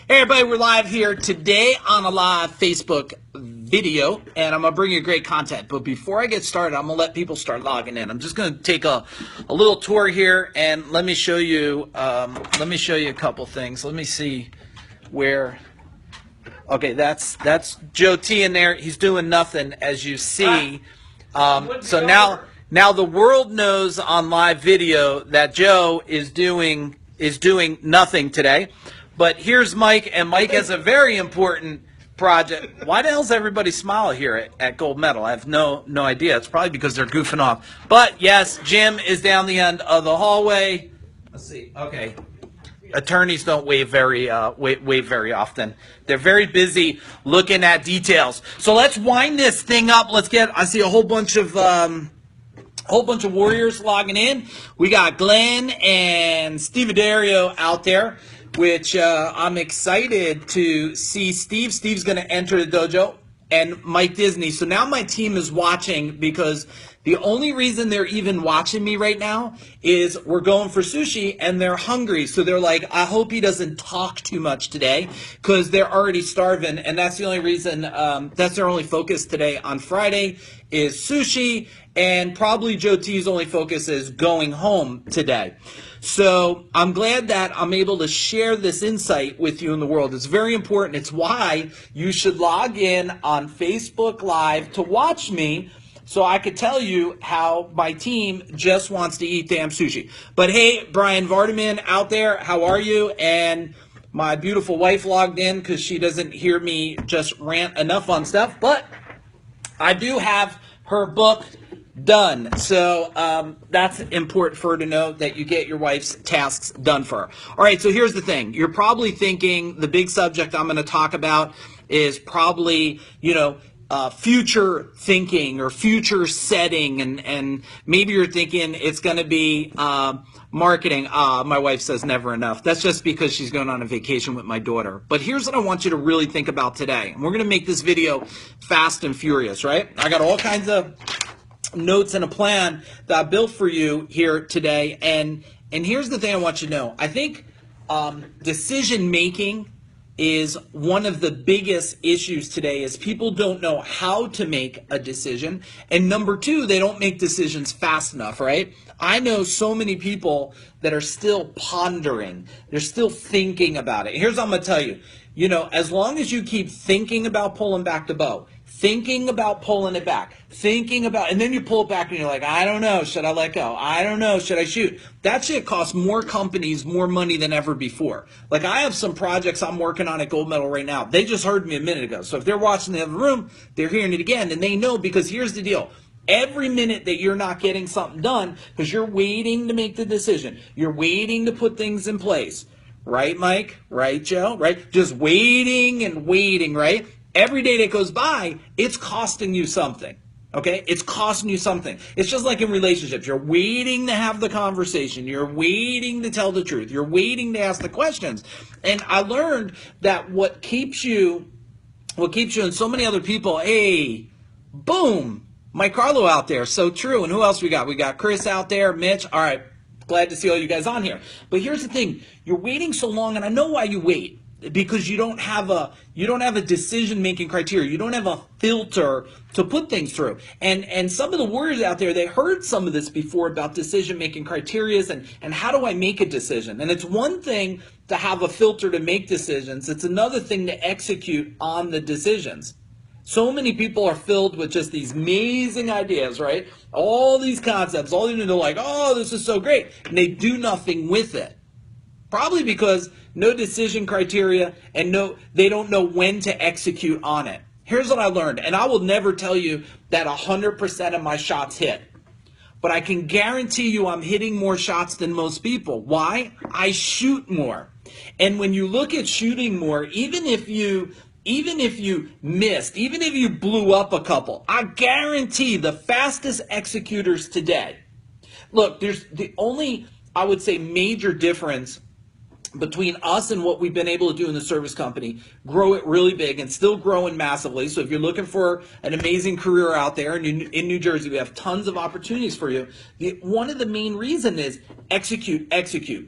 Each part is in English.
Hey everybody, we're live here today on a live Facebook video, and I'm going to bring you great content. But before I get started, I'm going to let people start logging in. I'm just going to take a little tour here, and let me show you a couple things. Let me see where. Okay, that's Joe T in there. He's doing nothing, as you see. So now the world knows on live video that Joe is doing nothing today. But here's Mike, and Mike has a very important project. Why the hell does everybody smile here at Gold Medal? I have no idea. It's probably because they're goofing off. But yes, Jim is down the end of the hallway. Let's see. Okay. Attorneys don't wave very often. They're very busy looking at details. So let's wind this thing up. I see a whole bunch of warriors logging in. We got Glenn and Steve Dario out there, which I'm excited to see Steve. Steve's going to enter the dojo, and Mike Disney. So now my team is watching, because the only reason they're even watching me right now is we're going for sushi and they're hungry. So they're like, I hope he doesn't talk too much today, because they're already starving. And that's the only reason, that's their only focus today on Friday is sushi. And probably Joe T's only focus is going home today. So I'm glad that I'm able to share this insight with you in the world. It's very important. It's why you should log in on Facebook Live to watch me, so I could tell you how my team just wants to eat damn sushi. But hey, Brian Vardaman out there, how are you? And my beautiful wife logged in because she doesn't hear me just rant enough on stuff. But I do have her book done. So that's important for her to know, that you get your wife's tasks done for her. All right, so here's the thing. You're probably thinking the big subject I'm going to talk about is probably, future thinking or future setting, and maybe you're thinking it's going to be marketing. My wife says never enough. That's just because she's going on a vacation with my daughter. But here's what I want you to really think about today. And we're going to make this video fast and furious, right? I got all kinds of notes and a plan that I built for you here today. And here's the thing I want you to know. I think decision making is one of the biggest issues today, is people don't know how to make a decision. And number two, they don't make decisions fast enough, right? I know so many people that are still pondering. They're still thinking about it. Here's what I'm going to tell you. As long as you keep thinking about pulling back the bow, thinking about pulling it back, and then you pull it back and you're like, I don't know, should I let go? I don't know, should I shoot? That shit costs more companies more money than ever before. Like, I have some projects I'm working on at Gold Medal right now. They just heard me a minute ago. So if they're watching the other room, they're hearing it again, and they know, because here's the deal. Every minute that you're not getting something done because you're waiting to make the decision, you're waiting to put things in place, right, Mike? Right, Joe? Right? Just waiting and waiting, right? Every day that goes by, it's costing you something, okay? It's costing you something. It's just like in relationships. You're waiting to have the conversation. You're waiting to tell the truth. You're waiting to ask the questions. And I learned that what keeps you and so many other people, hey, boom, Mike Carlo out there, so true. And who else we got? We got Chris out there, Mitch. All right, glad to see all you guys on here. But here's the thing. You're waiting so long, and I know why you wait. Because you don't have a decision-making criteria. You don't have a filter to put things through. And some of the warriors out there, they heard some of this before about decision-making criteria and how do I make a decision? And it's one thing to have a filter to make decisions. It's another thing to execute on the decisions. So many people are filled with just these amazing ideas, right? All these concepts, they're like, oh, this is so great. And they do nothing with it. Probably because no decision criteria, and they don't know when to execute on it. Here's what I learned, and I will never tell you that 100% of my shots hit. But I can guarantee you I'm hitting more shots than most people. Why? I shoot more. And when you look at shooting more, even if you missed, even if you blew up a couple, I guarantee the fastest executors today. Look, there's the only, I would say, major difference between us and what we've been able to do in the service company, grow it really big and still growing massively. So if you're looking for an amazing career out there in New Jersey, we have tons of opportunities for you. One of the main reasons is execute,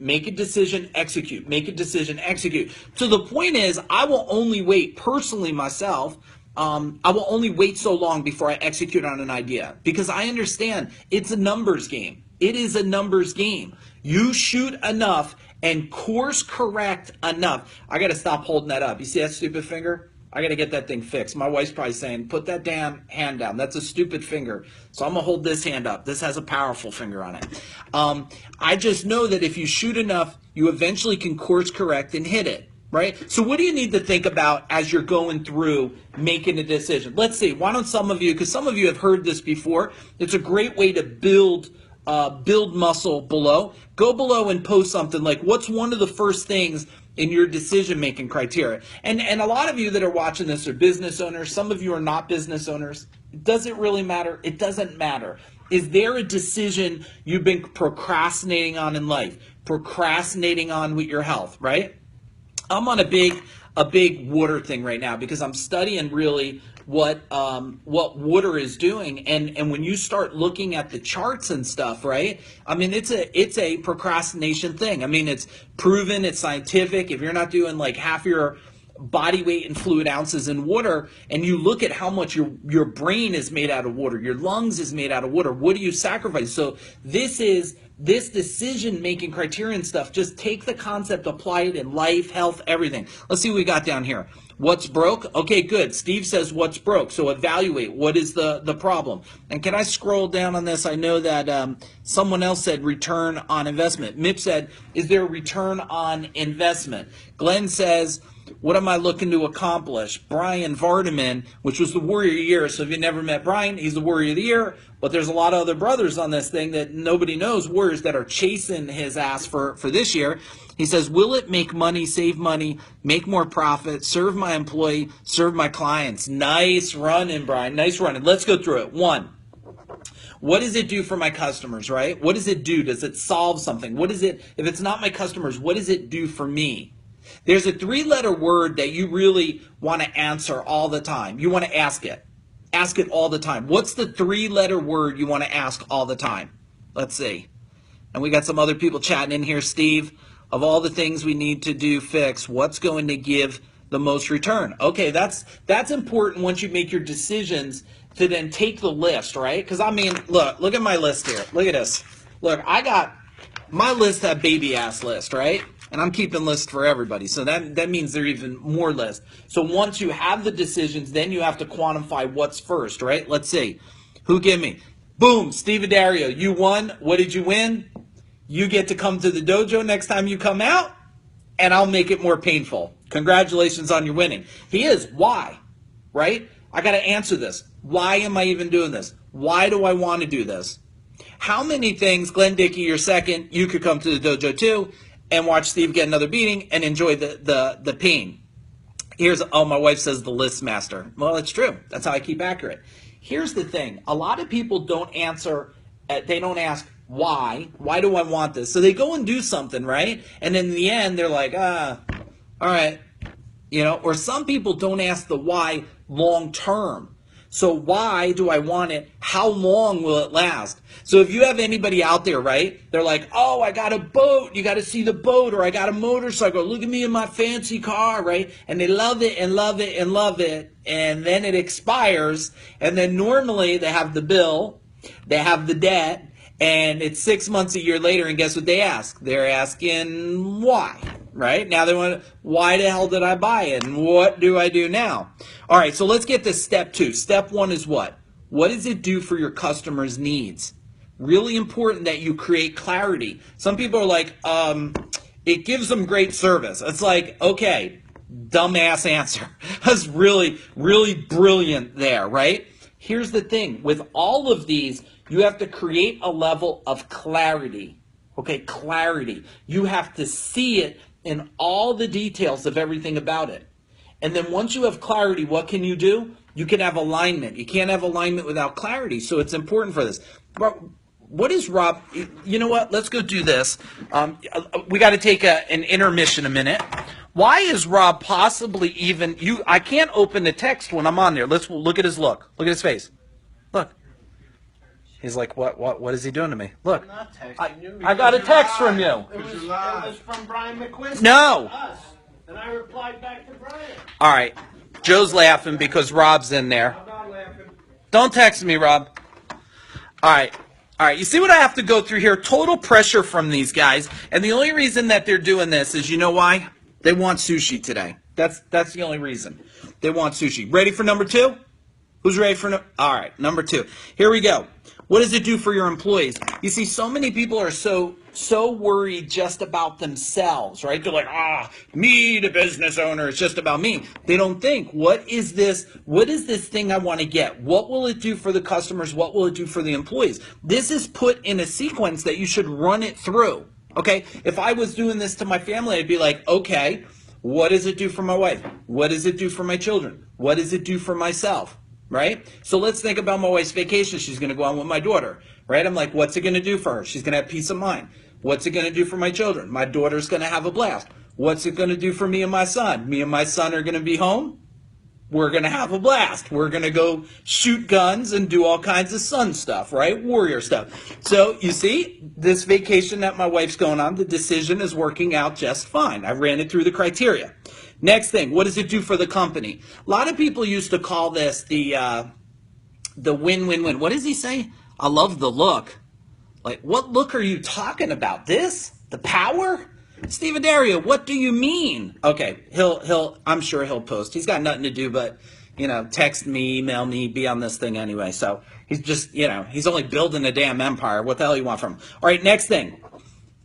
make a decision, execute, make a decision, execute. So the point is, I will only wait personally myself. I will only wait so long before I execute on an idea, because I understand it's a numbers game. It is a numbers game. You shoot enough and course correct enough. I got to stop holding that up. You see that stupid finger? I got to get that thing fixed. My wife's probably saying, put that damn hand down. That's a stupid finger. So I'm going to hold this hand up. This has a powerful finger on it. I just know that if you shoot enough, you eventually can course correct and hit it. Right? So what do you need to think about as you're going through making a decision? Let's see. Why don't some of you, because some of you have heard this before, it's a great way to build muscle below. Go below and post something like, what's one of the first things in your decision-making criteria? And a lot of you that are watching this are business owners. Some of you are not business owners. Does it really matter? It doesn't matter. Is there a decision you've been procrastinating on in life? Procrastinating on with your health, right? I'm on a big water thing right now because I'm studying really what water is doing, and when you start looking at the charts and stuff, right? I mean, it's a procrastination thing. I mean, it's proven, it's scientific. If you're not doing like half your body weight in fluid ounces in water, and you look at how much your brain is made out of water, your lungs is made out of water, what do you sacrifice? So this decision-making criterion stuff, just take the concept, apply it in life, health, everything. Let's see what we got down here. What's broke? Okay, good. Steve says what's broke. So evaluate. What is the problem? And can I scroll down on this? I know that someone else said return on investment. Mip said, is there a return on investment? Glenn says, what am I looking to accomplish? Brian Vardaman, which was the Warrior of the Year. So if you never met Brian, he's the Warrior of the Year. But there's a lot of other brothers on this thing that nobody knows, Warriors that are chasing his ass for this year. He says, will it make money, save money, make more profit, serve my employee, serve my clients? Nice running, Brian. Nice running. Let's go through it. 1. What does it do for my customers, right? What does it do? Does it solve something? What is it, if it's not my customers, what does it do for me? There's a 3-letter word that you really want to answer all the time. You want to ask it. Ask it all the time. What's the 3-letter word you want to ask all the time? Let's see. And we got some other people chatting in here. Steve, of all the things we need to do, fix, what's going to give the most return? Okay, that's important once you make your decisions to then take the list, right? Because I mean, look at my list here. Look at this. Look, I got my list, that baby ass list, right? And I'm keeping lists for everybody. So that means there are even more lists. So once you have the decisions, then you have to quantify what's first, right? Let's see. Who give me? Boom, Steve Adario, you won. What did you win? You get to come to the dojo next time you come out, and I'll make it more painful. Congratulations on your winning. He is. Why? Right? I got to answer this. Why am I even doing this? Why do I want to do this? How many things, Glenn Dickey, you're second, you could come to the dojo too, and watch Steve get another beating and enjoy the pain. My wife says the list master. Well, it's true. That's how I keep accurate. Here's the thing. A lot of people don't answer, they don't ask why. Why do I want this? So they go and do something, right? And in the end, they're like, all right. Or some people don't ask the why long term. So why do I want it? How long will it last? So if you have anybody out there, right, they're like, oh, I got a boat. You got to see the boat. Or I got a motorcycle. Look at me in my fancy car, right? And they love it and love it and love it. And then it expires. And then normally they have the bill. They have the debt. And it's 6 months, a year later. And guess what they ask? They're asking why. Right? Now they want to, why the hell did I buy it? And what do I do now? All right, so let's get to step 2. Step 1 is what? What does it do for your customers' needs? Really important that you create clarity. Some people are like, it gives them great service. It's like, okay, dumbass answer. That's really, really brilliant there, right? Here's the thing. With all of these, you have to create a level of clarity. Okay, clarity. You have to see it in all the details of everything about it. And then once you have clarity, what can you do? You can have alignment. You can't have alignment without clarity. So it's important for this. But what is Rob? You know what? Let's go do this. We got to take an intermission a minute. Why is Rob possibly even you? I can't open the text when I'm on there. Let's look at his look. Look at his face. Look. He's like, what is he doing to me? Look. I'm not texting you. I got a text from you. It was from Brian McQuiston. No. Us. And I replied back to Brian. All right. Joe's laughing because Rob's in there. I'm not laughing. Don't text me, Rob. All right. All right. You see what I have to go through here? Total pressure from these guys. And the only reason that they're doing this is, you know why? They want sushi today. That's the only reason. They want sushi. Ready for number 2? Who's ready for all right, number 2. Here we go. What does it do for your employees? You see, so many people are so worried just about themselves, right? They're like, me, the business owner, it's just about me. They don't think, what is this thing I want to get? What will it do for the customers? What will it do for the employees? This is put in a sequence that you should run it through, okay? If I was doing this to my family, I'd be like, okay, what does it do for my wife? What does it do for my children? What does it do for myself? Right? So let's think about my wife's vacation. She's going to go on with my daughter, right? I'm like, what's it going to do for her? She's going to have peace of mind. What's it going to do for my children? My daughter's going to have a blast. What's it going to do for me and my son? Me and my son are going to be home. We're going to have a blast. We're going to go shoot guns and do all kinds of sun stuff, right? Warrior stuff. So you see, this vacation that my wife's going on, the decision is working out just fine. I ran it through the criteria. Next thing, what does it do for the company? A lot of people used to call this the win-win-win. What does he say? I love the look. Like, what look are you talking about? This? The power? Steve Dario, what do you mean? Okay, I'm sure he'll post. He's got nothing to do but, text me, email me, be on this thing anyway. So he's just, he's only building a damn empire. What the hell do you want from him? All right, next thing.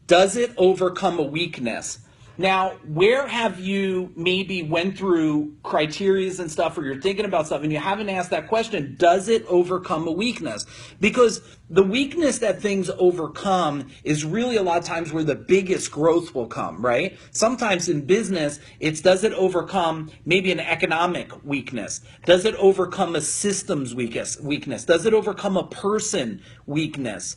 Does it overcome a weakness? Now, where have you maybe went through criterias and stuff, or you're thinking about stuff and you haven't asked that question, does it overcome a weakness? Because the weakness that things overcome is really a lot of times where the biggest growth will come, right? Sometimes in business, it's does it overcome maybe an economic weakness? Does it overcome a systems weakness? Does it overcome a person weakness?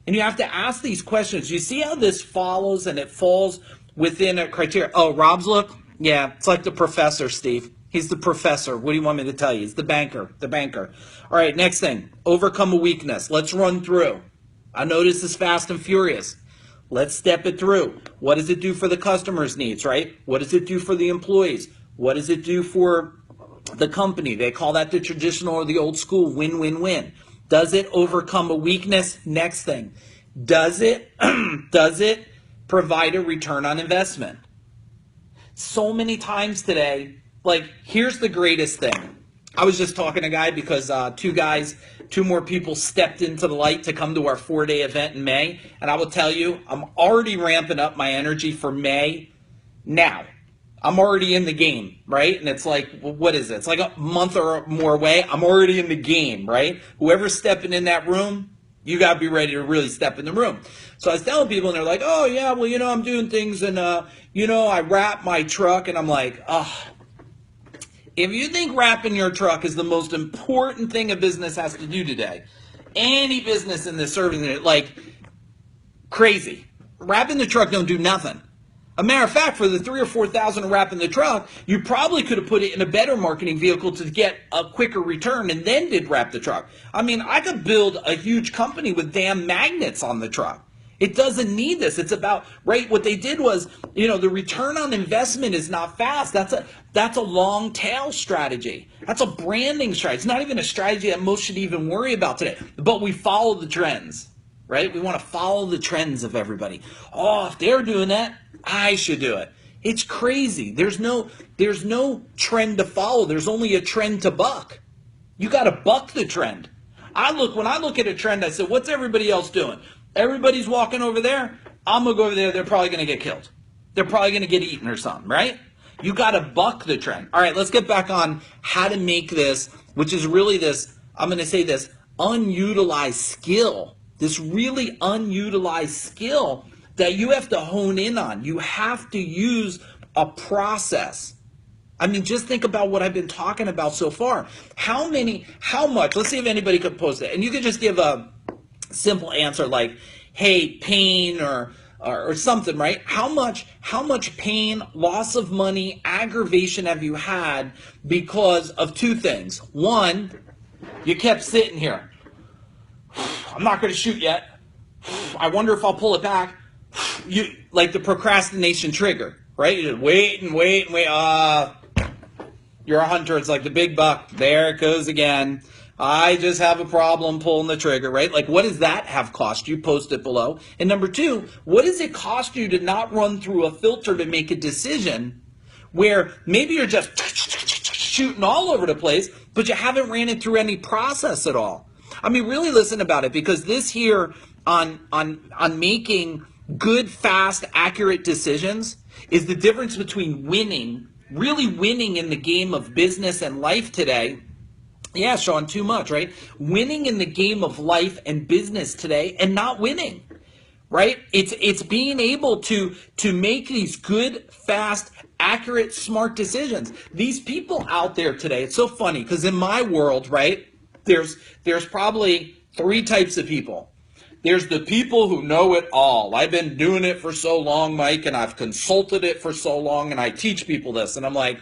And you have to ask these questions. You see how this follows and it falls within a criteria. Oh, Rob's look? Yeah, it's like the professor, Steve. He's the professor. What do you want me to tell you? He's the banker. All right, next thing. Overcome a weakness. Let's run through. I know this is fast and furious. Let's step it through. What does it do for the customer's needs, right? What does it do for the employees? What does it do for the company? They call that the traditional or the old school win-win-win. Does it overcome a weakness? Next thing. Does it provide a return on investment? So many times today, like, here's the greatest thing. I was just talking to a guy because two more people stepped into the light to come to our 4-day event in May. And I will tell you, I'm already ramping up my energy for May now. I'm already in the game, right? And it's like, what is it? It's like a month or more away. I'm already in the game, right? Whoever's stepping in that room, you got to be ready to really step in the room. So I was telling people, and they're like, oh, yeah, well, I'm doing things, and, I wrap my truck. And I'm like, if you think wrapping your truck is the most important thing a business has to do today, any business in this serving it, like, crazy. Wrapping the truck don't do nothing. A matter of fact, for the 3,000 or 4,000 wrapping the truck, you probably could have put it in a better marketing vehicle to get a quicker return and then did wrap the truck. I mean, I could build a huge company with damn magnets on the truck. It doesn't need this. It's about, right, what they did was, the return on investment is not fast. That's a long tail strategy. That's a branding strategy. It's not even a strategy that most should even worry about today. But we follow the trends, right? We want to follow the trends of everybody. Oh, if they're doing that, I should do it. It's crazy. There's no trend to follow. There's only a trend to buck. You got to buck the trend. When I look at a trend, I say, what's everybody else doing? Everybody's walking over there. I'm going to go over there. They're probably going to get killed. They're probably going to get eaten or something, right? You got to buck the trend. All right, let's get back on how to make this, which is really this, I'm going to say this, unutilized skill. This really unutilized skill that you have to hone in on. You have to use a process. I mean, just think about what I've been talking about so far. How much, let's see if anybody could post it. And you could just give simple answer like hate, pain, or something, right? How much pain, loss of money, aggravation have you had because of two things? One, you kept sitting here. I'm not going to shoot yet. I wonder if I'll pull it back. You like the procrastination trigger, right? You just wait and wait and wait. You're a hunter. It's like the big buck. There it goes again. I just have a problem pulling the trigger, right? Like, what does that have cost you? Post it below. And number two, what does it cost you to not run through a filter to make a decision where maybe you're just shooting all over the place, but you haven't ran it through any process at all? I mean, really listen about it, because this here on making good, fast, accurate decisions is the difference between winning, really winning in the game of business and life today. Yeah, Sean, too much, right? Winning in the game of life and business today and not winning, right? It's being able to make these good, fast, accurate, smart decisions. These people out there today, it's so funny because in my world, right, there's probably three types of people. There's the people who know it all. I've been doing it for so long, Mike, and I've consulted it for so long, and I teach people this. And I'm like,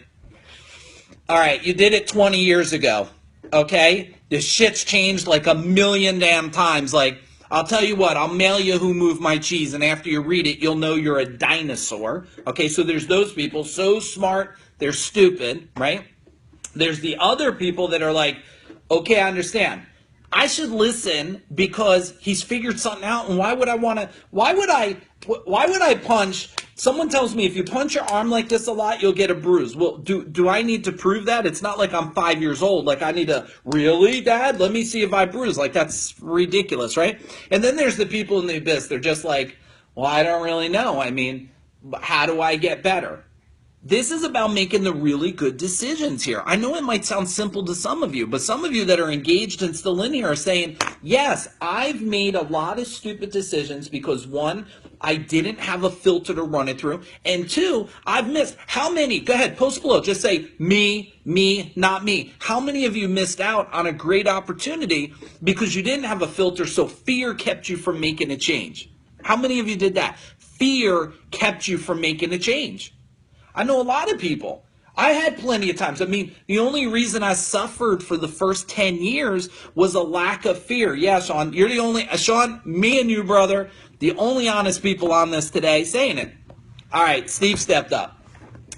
all right, you did it 20 years ago, okay? This shit's changed like a million damn times. Like, I'll tell you what, I'll mail you Who Moved My Cheese, and after you read it, you'll know you're a dinosaur. Okay, so there's those people, so smart, they're stupid, right? There's the other people that are like, okay, I understand. I should listen because he's figured something out, and why would I punch? Someone tells me if you punch your arm like this a lot, you'll get a bruise. Well, do I need to prove that? It's not like I'm 5 years old. Like I need to, really, Dad? Let me see if I bruise. Like that's ridiculous, right? And then there's the people in the abyss. They're just like, well, I don't really know. I mean, how do I get better? This is about making the really good decisions here. I know it might sound simple to some of you, but some of you that are engaged and still in here are saying, yes, I've made a lot of stupid decisions because one, I didn't have a filter to run it through, and two, I've missed. How many? Go ahead, post below. Just say me, not me. How many of you missed out on a great opportunity because you didn't have a filter, so fear kept you from making a change? How many of you did that? Fear kept you from making a change. I know a lot of people. I had plenty of times. I mean, the only reason I suffered for the first 10 years was a lack of fear. Yeah, Sean, you're the only, Sean, me and you, brother, the only honest people on this today saying it. All right, Steve stepped up.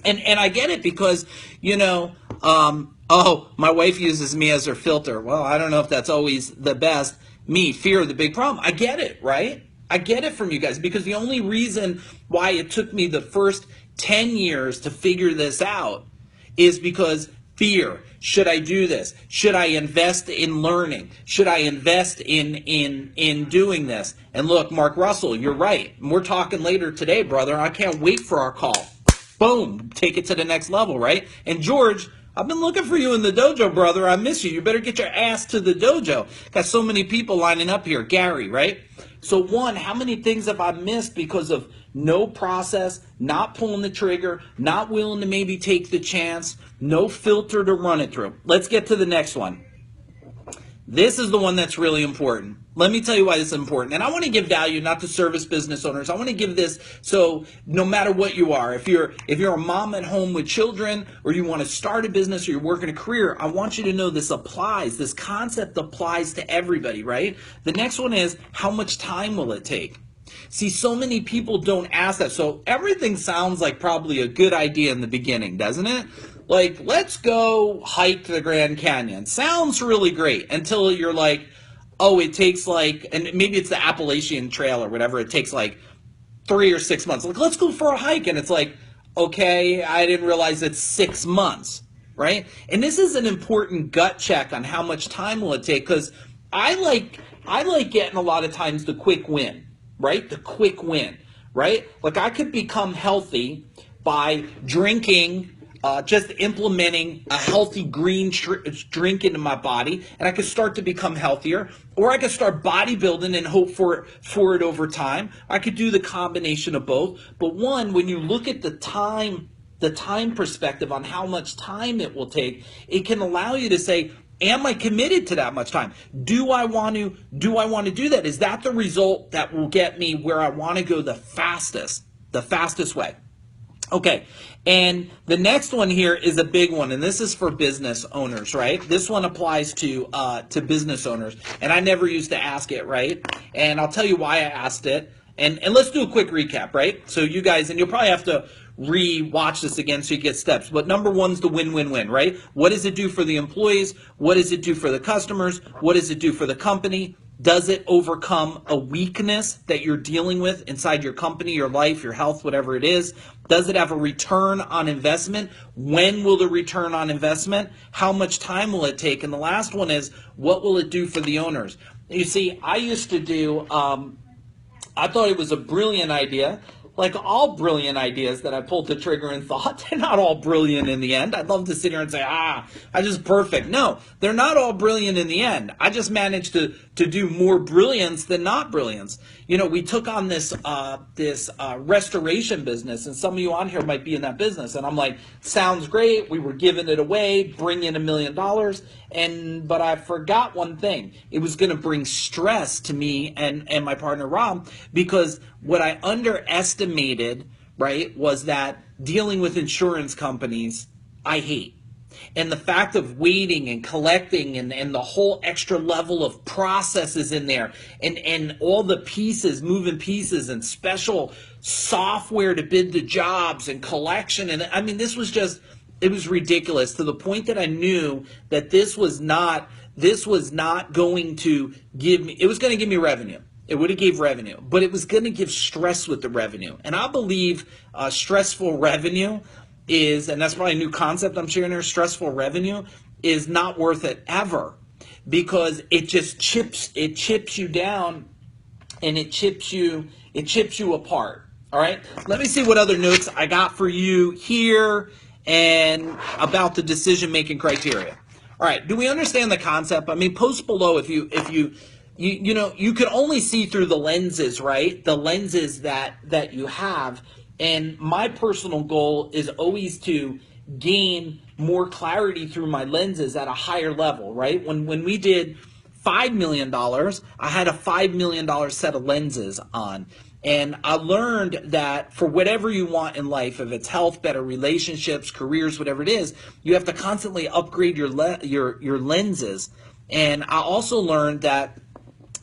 And I get it because, you know, oh, my wife uses me as her filter. Well, I don't know if that's always the best. Me, fear, the big problem. I get it, right? I get it from you guys because the only reason why it took me the first 10 years to figure this out is because fear. Should I do this? Should I invest in learning? Should I invest in doing this? And look, Mark Russell, you're right. We're talking later today, brother. I can't wait for our call. Boom, take it to the next level, right? And George, I've been looking for you in the dojo, brother. I miss you. You better get your ass to the dojo. Got so many people lining up here. Gary, right? So one, how many things have I missed because of no process, not pulling the trigger, not willing to maybe take the chance, no filter to run it through? Let's get to the next one. This is the one that's really important. Let me tell you why this is important. And I want to give value not to service business owners. I want to give this so no matter what you are, if you're a mom at home with children, or you want to start a business, or you're working a career, I want you to know this applies. This concept applies to everybody, right? The next one is, how much time will it take? See, so many people don't ask that. So everything sounds like probably a good idea in the beginning, doesn't it? Like, let's go hike the Grand Canyon. Sounds really great until you're like, oh, it takes like, and maybe it's the Appalachian Trail or whatever, it takes like 3 or 6 months. Like, let's go for a hike. And it's like, okay, I didn't realize it's 6 months, right? And this is an important gut check on how much time will it take, because I like getting a lot of times the quick win, right? The quick win, right? Like I could become healthy by drinking, just implementing a healthy green drink into my body, and I could start to become healthier. Or I could start bodybuilding and hope for it over time. I could do the combination of both. But one, when you look at the time perspective on how much time it will take, it can allow you to say, Am I committed to that much time? Do I want to do that? Is that the result that will get me where I want to go the fastest way? Okay, and the next one here is a big one, and this is for business owners, right? This one applies to business owners, and I never used to ask it, right? And I'll tell you why I asked it, and let's do a quick recap, right? So you guys, and you'll probably have to re-watch this again so you get steps, but number one's the win-win-win, right? What does it do for the employees? What does it do for the customers? What does it do for the company? Does it overcome a weakness that you're dealing with inside your company, your life, your health, whatever it is? Does it have a return on investment? When will the return on investment? How much time will it take? And the last one is, what will it do for the owners? You see, I used to do, I thought it was a brilliant idea. Like all brilliant ideas that I pulled the trigger and thought, they're not all brilliant in the end. I'd love to sit here and say, I just perfect. No, they're not all brilliant in the end. I just managed to do more brilliance than not brilliance. You know, we took on this restoration business, and some of you on here might be in that business. And I'm like, sounds great. We were giving it away, bring in $1 million. But I forgot one thing. It was going to bring stress to me and my partner, Rob, because what I underestimated, right, was that dealing with insurance companies, I hate. And the fact of waiting and collecting and the whole extra level of processes in there and all the pieces, moving pieces and special software to bid the jobs and collection. And I mean, this was just, it was ridiculous to the point that I knew that this was not going to give me, it was going to give me revenue. It would have gave revenue, but it was going to give stress with the revenue. And I believe stressful revenue is, and that's probably a new concept I'm sharing here, stressful revenue is not worth it ever, because it just chips you down and it chips you apart. All right, let me see what other notes I got for you here and about the decision-making criteria. All right, do we understand the concept? I mean, post below if you know, you can only see through the lenses, right? The lenses that you have. And my personal goal is always to gain more clarity through my lenses at a higher level, right? When we did $5 million, I had a $5 million set of lenses on. And I learned that for whatever you want in life, if it's health, better relationships, careers, whatever it is, you have to constantly upgrade your lenses. And I also learned that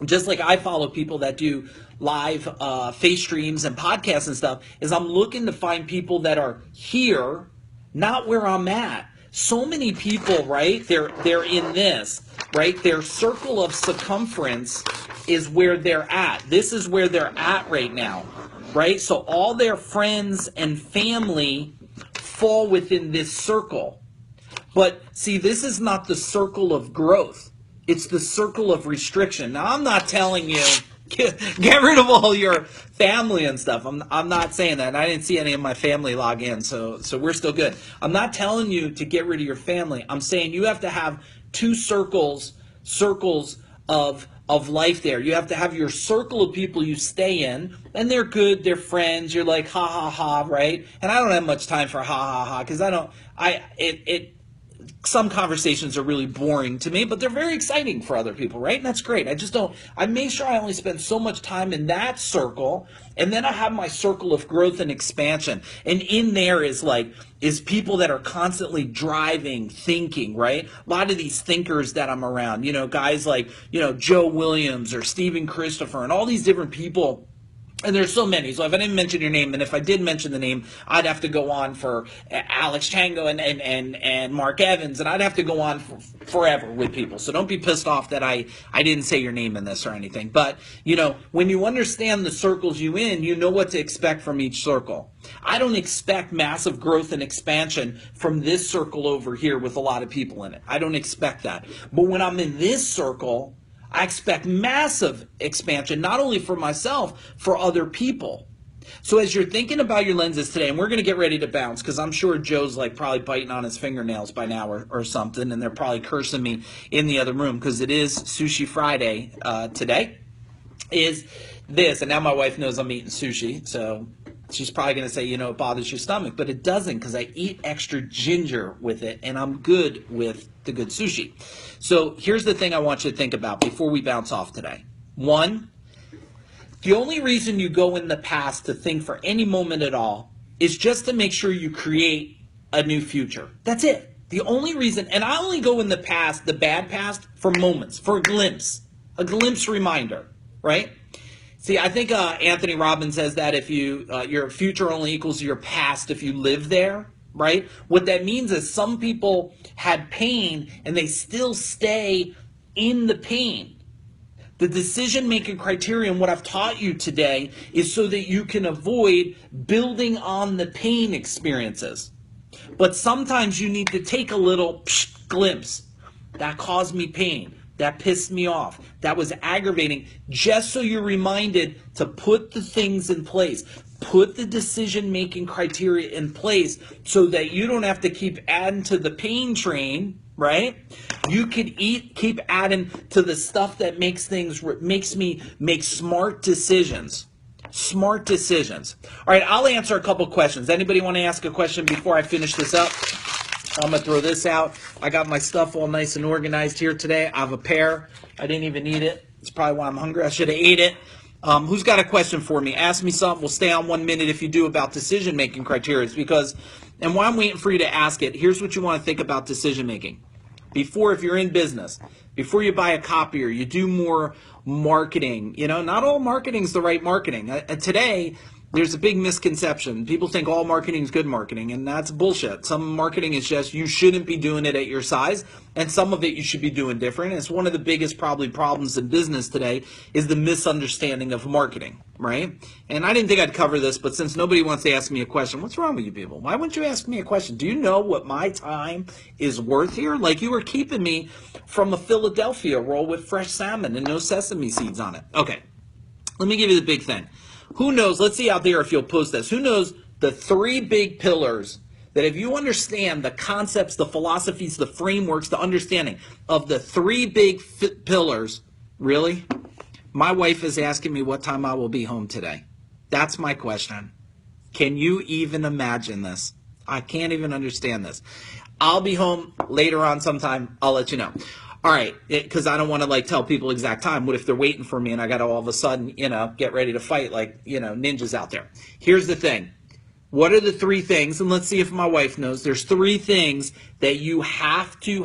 just like I follow people that do live face streams and podcasts and stuff, is I'm looking to find people that are here, not where I'm at. So many people, right, they're in this, right? Their circle of circumference is where they're at. This is where they're at right now, right? So all their friends and family fall within this circle. But see, this is not the circle of growth. It's the circle of restriction. Now, I'm not telling you, get rid of all your family and stuff. I'm not saying that. And I didn't see any of my family log in, so we're still good. I'm not telling you to get rid of your family. I'm saying you have to have two circles of life there. You have to have your circle of people you stay in, and they're good, they're friends, you're like, ha, ha, ha, right? And I don't have much time for ha, ha, ha, because some conversations are really boring to me, but they're very exciting for other people, right? And that's great. I make sure I only spend so much time in that circle, and then I have my circle of growth and expansion. And in there is people that are constantly driving, thinking, right? A lot of these thinkers that I'm around, guys like, Joe Williams or Stephen Christopher and all these different people. And there's so many. So if I didn't mention your name, and if I did mention the name, I'd have to go on for Alex Chango and Mark Evans, and I'd have to go on forever with people. So don't be pissed off that I didn't say your name in this or anything. But, when you understand the circles you in, you know what to expect from each circle. I don't expect massive growth and expansion from this circle over here with a lot of people in it. I don't expect that. But when I'm in this circle, I expect massive expansion, not only for myself, for other people. So as you're thinking about your lenses today, and we're going to get ready to bounce, because I'm sure Joe's probably biting on his fingernails by now or something, and they're probably cursing me in the other room, because it is Sushi Friday today, is this. And now my wife knows I'm eating sushi, so She's probably going to say, it bothers your stomach, but it doesn't because I eat extra ginger with it and I'm good with the good sushi. So here's the thing I want you to think about before we bounce off today. One, the only reason you go in the past to think for any moment at all is just to make sure you create a new future. That's it. The only reason, and I only go in the past, the bad past, for moments, for a glimpse reminder, right? See, I think Anthony Robbins says that if your future only equals your past if you live there, right? What that means is some people had pain and they still stay in the pain. The decision-making criterion, what I've taught you today, is so that you can avoid building on the pain experiences. But sometimes you need to take a little glimpse. That caused me pain. That pissed me off. That was aggravating. Just so you're reminded to put the things in place. Put the decision-making criteria in place so that you don't have to keep adding to the pain train, right? You could keep adding to the stuff that makes me make smart decisions. Smart decisions. All right, I'll answer a couple questions. Anybody want to ask a question before I finish this up? I'm going to throw this out. I got my stuff all nice and organized here today. I have a pear. I didn't even eat it. It's probably why I'm hungry. I should have ate it. Who's got a question for me? Ask me something. We'll stay on 1 minute if you do about decision-making criteria. And while I'm waiting for you to ask it, here's what you want to think about decision-making. If you're in business, before you buy a copier, you do more marketing. Not all marketing is the right marketing. Today, there's a big misconception. People think all marketing is good marketing, and that's bullshit. Some marketing is just you shouldn't be doing it at your size, and some of it you should be doing different. It's one of the biggest problems in business today is the misunderstanding of marketing, right? And I didn't think I'd cover this, but since nobody wants to ask me a question, what's wrong with you people? Why wouldn't you ask me a question? Do you know what my time is worth here? Like you were keeping me from a Philadelphia roll with fresh salmon and no sesame seeds on it. Okay, let me give you the big thing. Who knows, let's see out there if you'll post this, who knows the 3 big pillars that if you understand the concepts, the philosophies, the frameworks, the understanding of the 3 big pillars, really? My wife is asking me what time I will be home today. That's my question. Can you even imagine this? I can't even understand this. I'll be home later on sometime. I'll let you know. All right, because I don't want to tell people exact time. What if they're waiting for me and I got to all of a sudden, get ready to fight like, ninjas out there. Here's the thing. What are the 3 things? And let's see if my wife knows. There's 3 things that you have to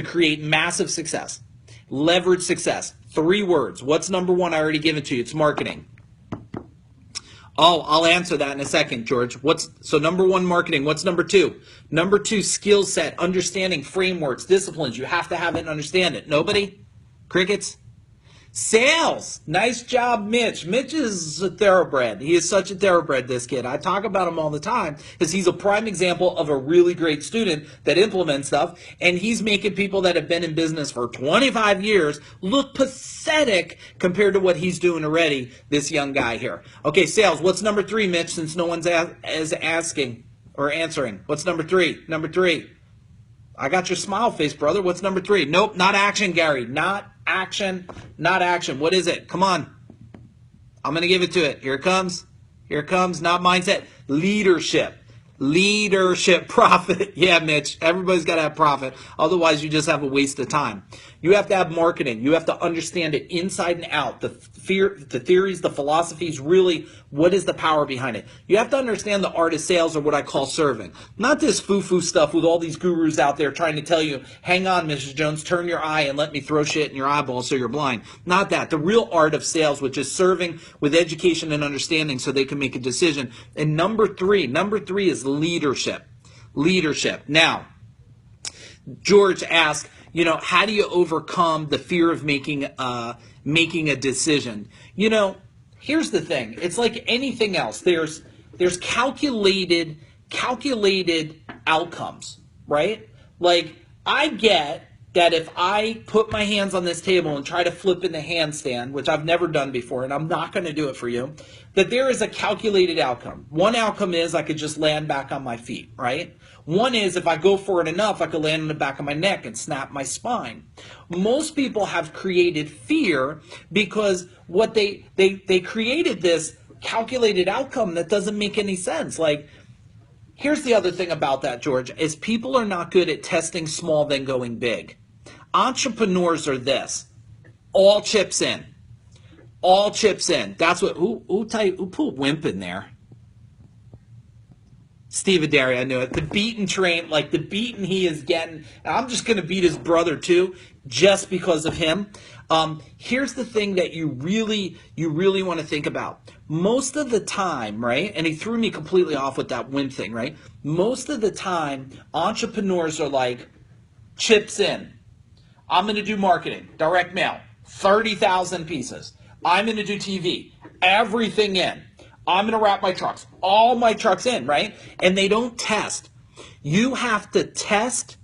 create massive success. Leverage success. 3 words. What's number 1? I already given it to you. It's marketing. Oh, I'll answer that in a second, George. So number 1, marketing. What's number 2? Number 2, skill set, understanding, frameworks, disciplines. You have to have it and understand it. Nobody? Crickets? Sales. Nice job, Mitch. Mitch is a thoroughbred. He is such a thoroughbred, this kid. I talk about him all the time because he's a prime example of a really great student that implements stuff, and he's making people that have been in business for 25 years look pathetic compared to what he's doing already, this young guy here. Okay, sales. What's number 3, Mitch, since no one's asking or answering? What's number 3? Number 3. I got your smile face, brother. What's number 3? Nope, not action, Gary. Not action, not action. What is it? Come on. I'm going to give it to it. Here it comes. Here it comes. Not mindset. Leadership. Leadership. Profit. Yeah, Mitch. Everybody's got to have profit. Otherwise, you just have a waste of time. You have to have marketing. You have to understand it inside and out. The theories, the philosophies, really, what is the power behind it? You have to understand the art of sales, or what I call serving. Not this foo-foo stuff with all these gurus out there trying to tell you, hang on, Mrs. Jones, turn your eye and let me throw shit in your eyeball so you're blind. Not that. The real art of sales, which is serving with education and understanding so they can make a decision. And number 3 is leadership. Leadership. Now, George asked, how do you overcome the fear of making a decision? Here's the thing. It's like anything else. There's calculated outcomes, right? Like, I get that if I put my hands on this table and try to flip in the handstand, which I've never done before, and I'm not going to do it for you, that there is a calculated outcome. One outcome is I could just land back on my feet, right? One is if I go for it enough, I could land on the back of my neck and snap my spine. Most people have created fear because what they created this calculated outcome that doesn't make any sense. Like, here's the other thing about that, George, is people are not good at testing small then going big. Entrepreneurs are this. All chips in. All chips in. That's what, who put Wimp in there? Steve Adair, I knew it. The beaten train, like the beaten he is getting. I'm just going to beat his brother too, just because of him. Here's the thing that you really want to think about. Most of the time, right? And he threw me completely off with that Wimp thing, right? Most of the time, entrepreneurs are like, chips in. I'm going to do marketing, direct mail, 30,000 pieces. I'm going to do TV, everything in. I'm going to wrap my trucks, all my trucks in, right? And they don't test. You have to test,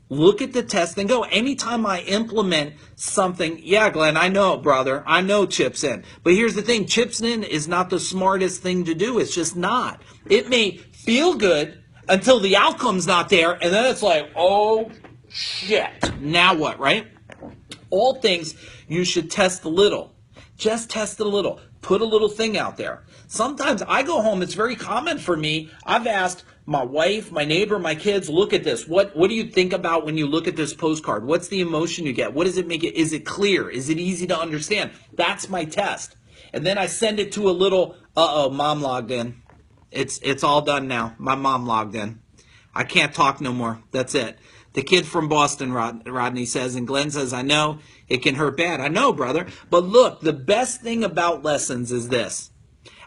look at the test, and go. Anytime I implement something, yeah, Glenn, I know, brother, I know chips in. But here's the thing, chips in is not the smartest thing to do. It's just not. It may feel good until the outcome's not there, and then it's like, oh, shit. Now what, right? All things, you should test a little. Just test it a little. Put a little thing out there. Sometimes I go home, it's very common for me. I've asked my wife, my neighbor, my kids, look at this. What do you think about when you look at this postcard? What's the emotion you get? What does it make it? Is it clear? Is it easy to understand? That's my test. And then I send it to a little, mom logged in. It's all done now. My mom logged in. I can't talk no more. That's it. The kid from Boston, Rodney says, and Glenn says, I know it can hurt bad. I know, brother. But look, the best thing about lessons is this.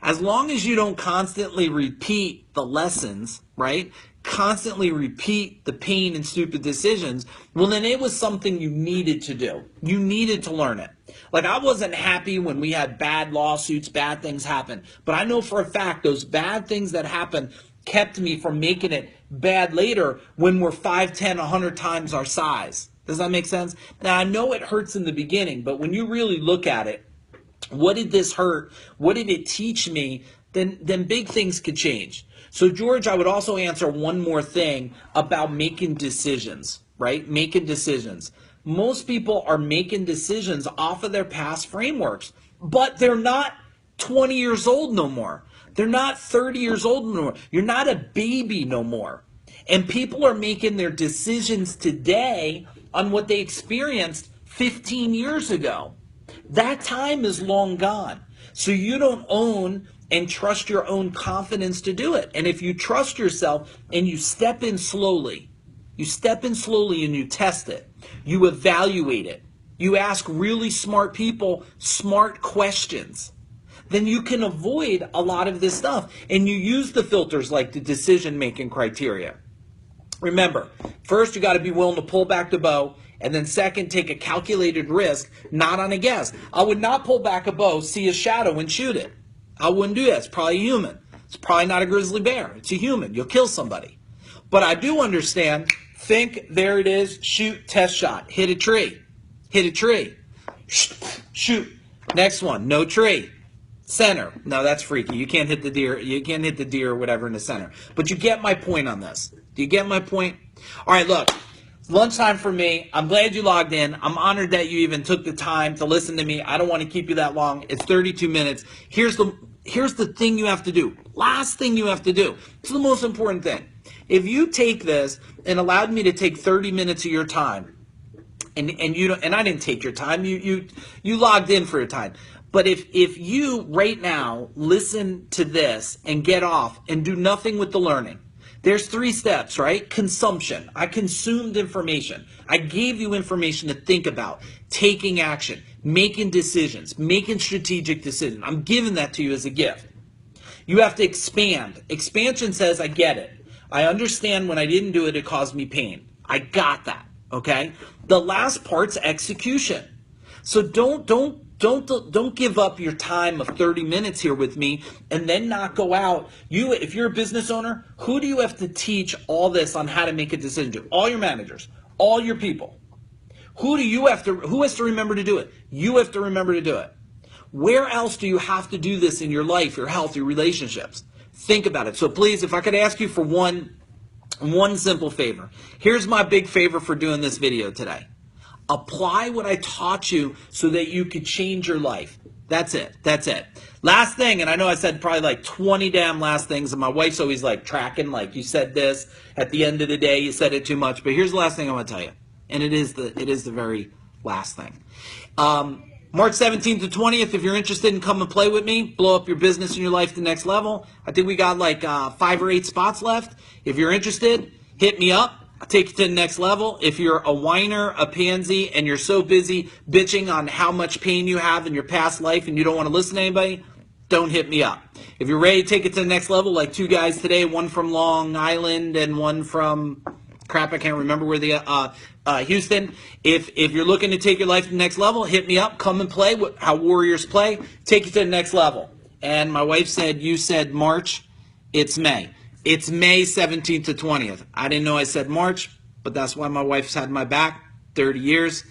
As long as you don't constantly repeat the lessons, right? Constantly repeat the pain and stupid decisions, well, then it was something you needed to do. You needed to learn it. Like, I wasn't happy when we had bad lawsuits, bad things happen. But I know for a fact those bad things that happened kept me from making it bad later when we're 5, 10, 100 times our size. Does that make sense? Now, I know it hurts in the beginning, but when you really look at it, what did this hurt? What did it teach me? Then big things could change. So, George, I would also answer one more thing about making decisions, right? Making decisions. Most people are making decisions off of their past frameworks, but they're not 20 years old no more. They're not 30 years old no more. You're not a baby no more. And people are making their decisions today on what they experienced 15 years ago. That time is long gone. So you don't own and trust your own confidence to do it. And if you trust yourself and you step in slowly and you test it, you evaluate it, you ask really smart people smart questions, then you can avoid a lot of this stuff. And you use the filters like the decision-making criteria. Remember, first you got to be willing to pull back the bow, and then second, take a calculated risk, not on a guess. I would not pull back a bow, see a shadow, and shoot it. I wouldn't do that. It's probably a human. It's probably not a grizzly bear. It's a human. You'll kill somebody. But I do understand, think, there it is, shoot, test shot, hit a tree. Hit a tree. Shoot. Next one, no tree. Center. No, that's freaky. You can't hit the deer. You can't hit the deer or whatever in the center. But you get my point on this. Do you get my point? All right, look. It's lunchtime for me. I'm glad you logged in. I'm honored that you even took the time to listen to me. I don't want to keep you that long. It's 32 minutes. Here's the thing you have to do. Last thing you have to do. It's the most important thing. If you take this and allowed me to take 30 minutes of your time, and you don't, and I didn't take your time. You logged in for a time. But if you right now listen to this and get off and do nothing with the learning, there's 3 steps, right? Consumption. I consumed information. I gave you information to think about, taking action, making decisions, making strategic decisions. I'm giving that to you as a gift. You have to expand. Expansion says, I get it. I understand when I didn't do it, it caused me pain. I got that, okay? The last part's execution. So don't give up your time of 30 minutes here with me and then not go out. If you're a business owner, who do you have to teach all this on how to make a decision to? All your managers, all your people. Who has to remember to do it? You have to remember to do it. Where else do you have to do this in your life, your health, your relationships? Think about it. So please, if I could ask you for one simple favor. Here's my big favor for doing this video today. Apply what I taught you so that you could change your life. That's it. That's it. Last thing, and I know I said probably like 20 damn last things, and my wife's always like tracking, like you said this. At the end of the day, you said it too much. But here's the last thing I want to tell you, and it is the very last thing. March 17th to 20th, if you're interested in come and play with me, blow up your business and your life to the next level. I think we got like 5 or 8 spots left. If you're interested, hit me up. I'll take you to the next level. If you're a whiner, a pansy, and you're so busy bitching on how much pain you have in your past life and you don't want to listen to anybody, don't hit me up. If you're ready to take it to the next level, like 2 guys today, one from Long Island and one from, crap, I can't remember where the, Houston. If you're looking to take your life to the next level, hit me up. Come and play how Warriors play. Take you to the next level. And my wife said, you said March. It's May. It's May 17th to 20th. I didn't know I said March, but that's why my wife's had my back 30 years.